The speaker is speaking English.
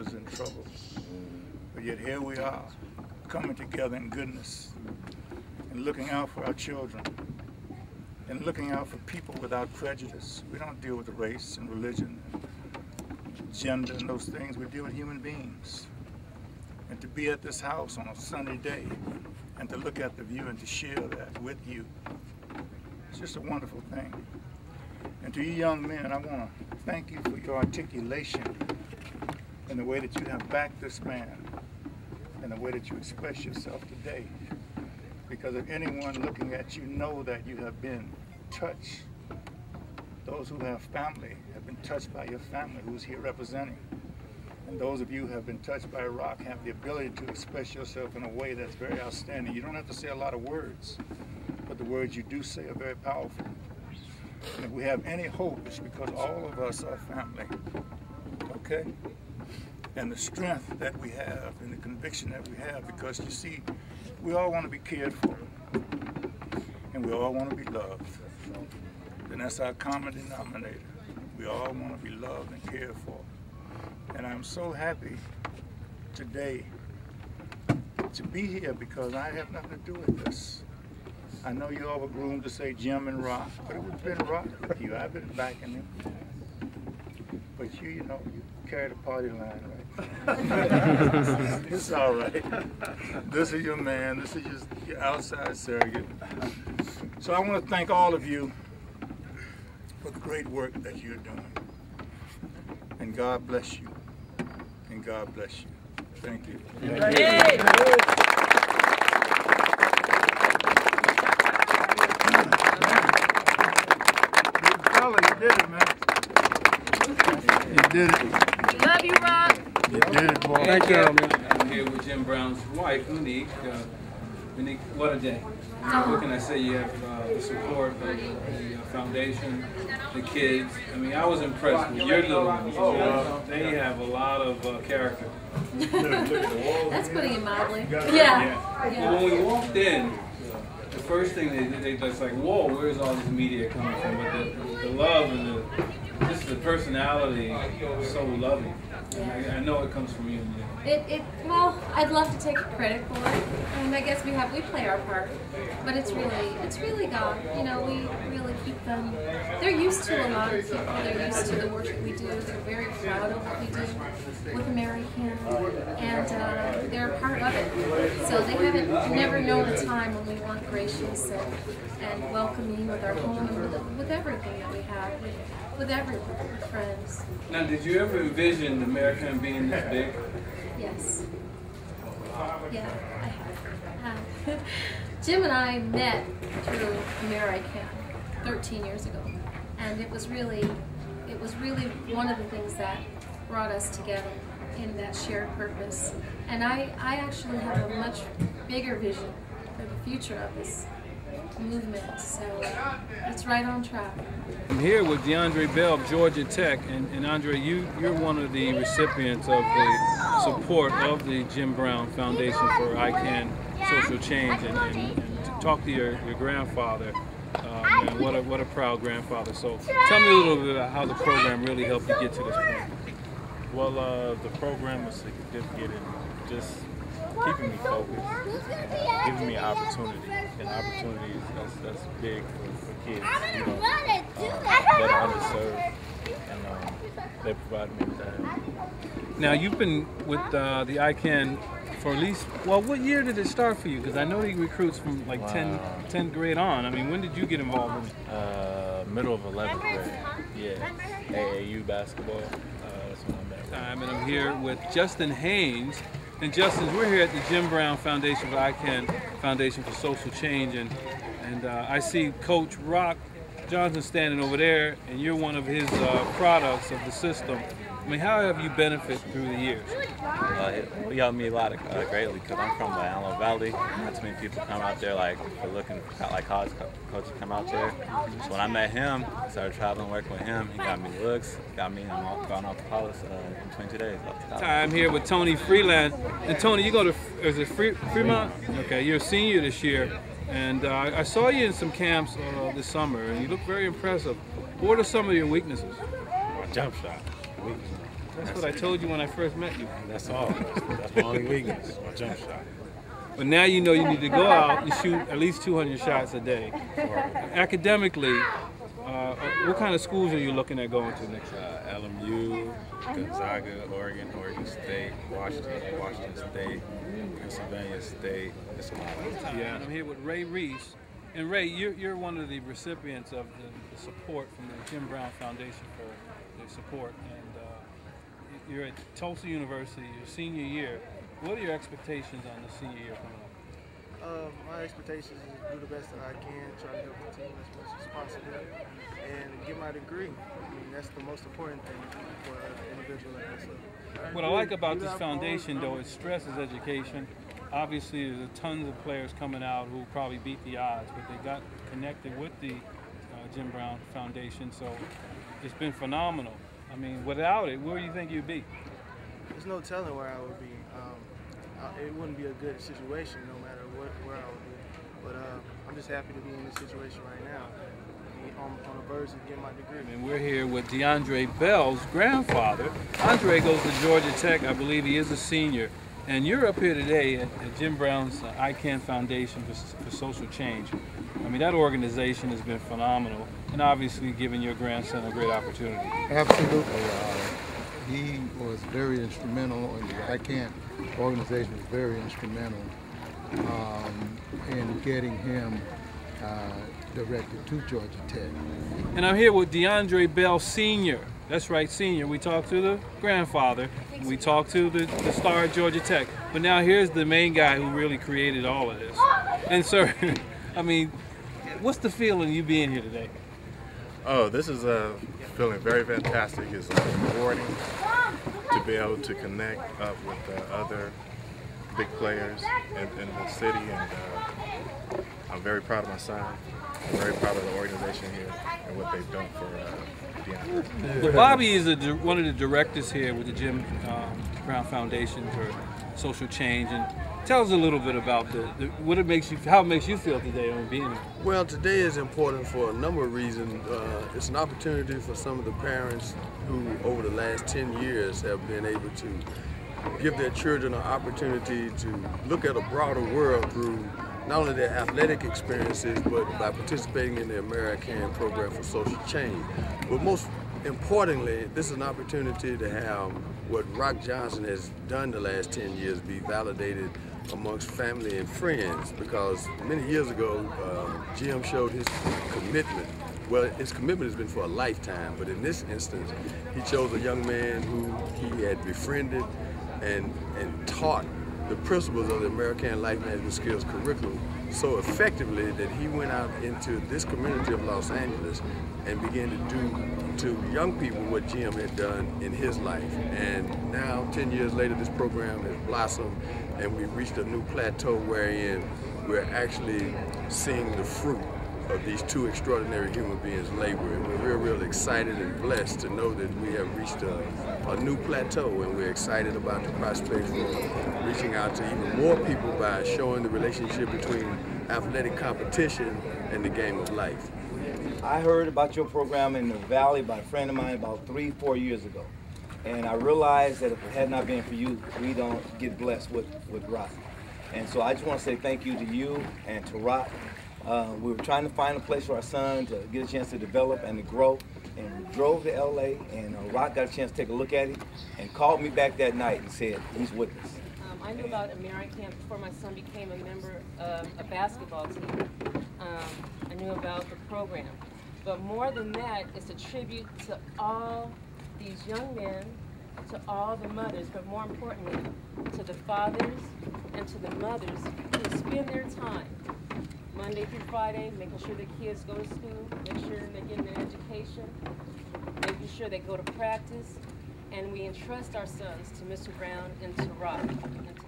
is in trouble. But yet here we are, coming together in goodness and looking out for our children and looking out for people without prejudice. We don't deal with race and religion and gender and those things. We deal with human beings. And to be at this house on a sunny day and to look at the view and to share that with you, it's just a wonderful thing. And to you young men, I want to thank you for your articulation and the way that you have backed this man and the way that you express yourself today. Because if anyone looking at you know that you have been touched, those who have family have been touched by your family who's here representing. And those of you who have been touched by rock have the ability to express yourself in a way that's very outstanding. You don't have to say a lot of words, but the words you do say are very powerful. And if we have any hope, it's because all of us are family, okay? And the strength that we have and the conviction that we have, because you see, we all want to be cared for, and we all want to be loved. And that's our common denominator. We all want to be loved and cared for. And I'm so happy today to be here because I have nothing to do with this. I know you all were groomed to say Jim and Rock, but it would have been Rock with you. I've been backing him. But you know, you carry the party line, right? It's all right. This is your man. This is just your outside surrogate. So I want to thank all of you for the great work that you're doing. And God bless you. And God bless you. Thank you. Hey. Good fella, you did it, man. You did it. Love you, Rock. You did it, boy. Thank you, man. I'm here with Jim Brown's wife, Monique. Monique, what a day. What can I say? You have the support of the foundation, the kids. I mean, I was impressed with your little ones. They have a lot of character. That's putting it mildly. Yeah. Well, when we walked in, the first thing they just like, whoa, where's all this media coming from? But the love and just the personality is so loving. I know it comes from you. Well, I'd love to take credit for it, and I guess we play our part. But it's really God. You know, we really keep them. They're used to a lot of people. They're used to the work that we do. They're very proud of what we do with American, and they're a part of it. So they haven't never known a time when we weren't gracious and welcoming with our home and with everything that we have. With everyone, with friends. Now, did you ever envision American being this big? Yes. Yeah, I have. Jim and I met through American 13 years ago, and it was really one of the things that brought us together in that shared purpose. And I actually have a much bigger vision for the future of this movement, so it's right on track. I'm here with DeAndre Bell of Georgia Tech, and Andre, you're one of the recipients of the support of the Jim Brown Foundation for ICANN Social Change, and to talk to your grandfather, and what a proud grandfather. So tell me a little bit about how the program really helped you get to this point. Well, the program was significant in just keeping me focused, giving me opportunity, and opportunities that's big for kids, you know, that are underserved, and they provide me with that. Now, you've been with the ICANN for at least, well, what year did it start for you? Because I know he recruits from like 10th grade on. I mean, when did you get involved in it? Middle of 11th grade, yeah, AAU basketball, that's when I met. And I'm here with Justin Haynes. And Justin, we're here at the Jim Brown Foundation for ICANN Foundation for Social Change, and I see Coach Rock Johnson standing over there, and you're one of his products of the system. I mean, how have you benefited through the years? It helped me a lot greatly because I'm from the Antelope Valley. Not too many people come out there like for looking like college coaches come out there. So when I met him, I started traveling, working with him. He got me looks, got me going off to college in 22 days. I'm here with Tony Freeland, and Tony, you go to Fremont? Okay, you're a senior this year, and I saw you in some camps this summer, and you look very impressive. What are some of your weaknesses? My jump shot. That's what I told you when I first met you. That's all. That's my only weakness, my jump shot. But now you know you need to go out and shoot at least 200 shots a day. Academically, what kind of schools are you looking at going to next year? LMU, Gonzaga, Oregon State, Washington State, Pennsylvania State. It's a lot. Yeah, and I'm here with Ray Reese. And Ray, you're one of the recipients of the support from the Jim Brown Foundation for their support. And you're at Tulsa University, your senior year. What are your expectations on the senior year coming up? My expectations is to do the best that I can, try to help the team as much as possible, and get my degree. I mean, that's the most important thing for an individual like myself. What I like about this foundation, though, it stresses education. Obviously, there's tons of players coming out who probably beat the odds, but they got connected with the Jim Brown Foundation, so it's been phenomenal. I mean, without it, where do you think you'd be? There's no telling where I would be. It wouldn't be a good situation no matter where I would be. But I'm just happy to be in this situation right now, on the verge of getting my degree. And we're here with DeAndre Bell's grandfather. Andre goes to Georgia Tech. I believe he is a senior. And you're up here today at Jim Brown's ICANN Foundation for Social Change. I mean, that organization has been phenomenal, and obviously giving your grandson a great opportunity. Absolutely. He was very instrumental, and the ICANN organization was very instrumental in getting him directed to Georgia Tech. And I'm here with DeAndre Bell Sr. That's right, Senior. We talked to the grandfather, we talked to the star at Georgia Tech, but now here's the main guy who really created all of this. And sir, I mean, what's the feeling you being here today? Oh, this is feeling very fantastic. It's rewarding to be able to connect up with other big players in the city, and I'm very proud of my son. I'm very proud of the organization here and what they've done for DeAndre. Well, Bobby is one of the directors here with the Jim Brown Foundation for Social Change, and tell us a little bit about what it makes you, how it makes you feel today on being here. Well, today is important for a number of reasons. It's an opportunity for some of the parents who, over the last 10 years, have been able to give their children an opportunity to look at a broader world through not only their athletic experiences, but by participating in the American Program for Social Change. But most importantly, this is an opportunity to have what Rock Johnson has done the last 10 years be validated amongst family and friends, because many years ago, Jim showed his commitment. Well, his commitment has been for a lifetime, but in this instance, he chose a young man who he had befriended and taught the principles of the American Life Management Skills curriculum so effectively that he went out into this community of Los Angeles and began to do to young people what Jim had done in his life. And now, 10 years later, this program has blossomed, and we've reached a new plateau wherein we're actually seeing the fruit of these two extraordinary human beings' labor. And we're real excited and blessed to know that we have reached a new plateau, and we're excited about the prospects for reaching out to even more people by showing the relationship between athletic competition and the game of life. I heard about your program in the Valley by a friend of mine about 3-4 years ago. And I realized that if it had not been for you, we don't get blessed with Rock. And so I just want to say thank you to you and to Rock. We were trying to find a place for our son to get a chance to develop and to grow, and we drove to LA, and Rock got a chance to take a look at it and called me back that night and said he's with us. I knew about American before my son became a member of a basketball team. I knew about the program. But more than that, it's a tribute to all these young men, to all the mothers, but more importantly, to the fathers and to the mothers who spend their time Monday through Friday, making sure the kids go to school, make sure they're getting an education, making sure they go to practice, and we entrust our sons to Mr. Brown and to Rock. And to